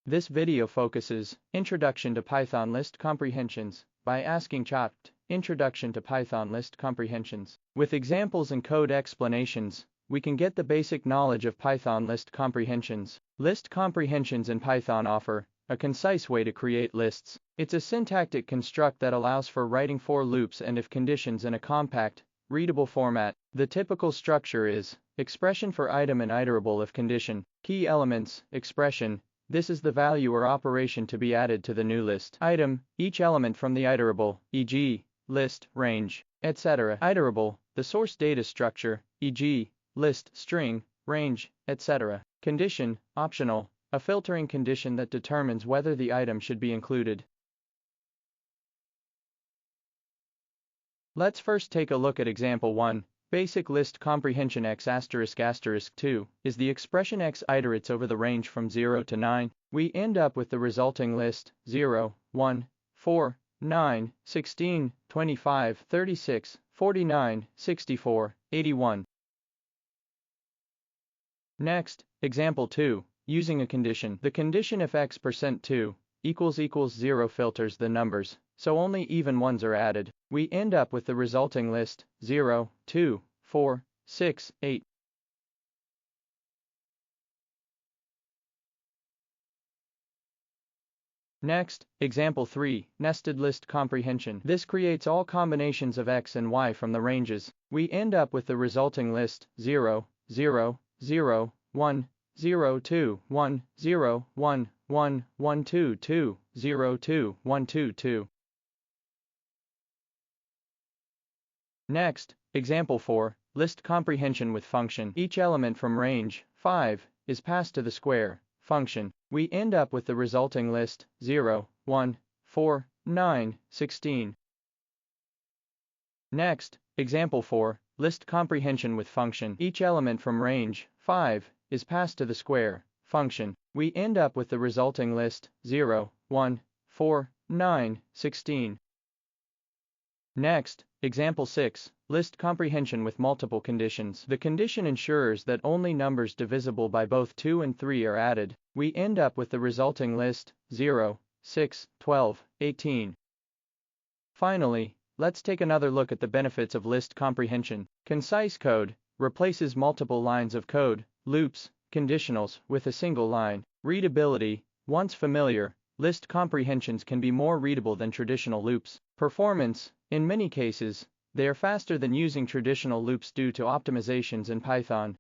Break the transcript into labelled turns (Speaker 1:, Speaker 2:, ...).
Speaker 1: This video focuses Introduction to Python List Comprehensions by asking ChatGPT Introduction to Python List Comprehensions. With examples and code explanations, we can get the basic knowledge of Python list comprehensions. List comprehensions in Python offer a concise way to create lists. It's a syntactic construct that allows for writing for loops and if conditions in a compact, readable format. The typical structure is expression for item and iterable if condition. Key elements, expression. This is the value or operation to be added to the new list. Item, each element from the iterable, e.g., list, range, etc. Iterable, the source data structure, e.g., list, string, range, etc. Condition, optional, a filtering condition that determines whether the item should be included. Let's first take a look at example 1. Basic list comprehension x****2 is the expression x iterates over the range from 0 to 9. We end up with the resulting list 0, 1, 4, 9, 16, 25, 36, 49, 64, 81. Next, example 2, using a condition. The condition if x%2 == 0 filters the numbers, so only even ones are added. We end up with the resulting list 0, 2, 4, 6, 8. Next, example 3, nested list comprehension. This creates all combinations of x and y from the ranges. We end up with the resulting list 0, 0, 0, 1, 0, 2, 1, 0, 1, 1, 1, 2, 2, 0, 2, 1, 2, 2. Next, example 4, list comprehension with function. Each element from range 5 is passed to the square function. We end up with the resulting list 0, 1, 4, 9, 16. Next, example 4, list comprehension with function. Each element from range 5 is passed to the square function. We end up with the resulting list 0, 1, 4, 9, 16. Next, example 6, list comprehension with multiple conditions. The condition ensures that only numbers divisible by both 2 and 3 are added. We end up with the resulting list 0, 6, 12, 18. Finally, let's take another look at the benefits of list comprehension. Concise code replaces multiple lines of code, loops, conditionals with a single line. Readability, once familiar, list comprehensions can be more readable than traditional loops. Performance, in many cases, they are faster than using traditional loops due to optimizations in Python.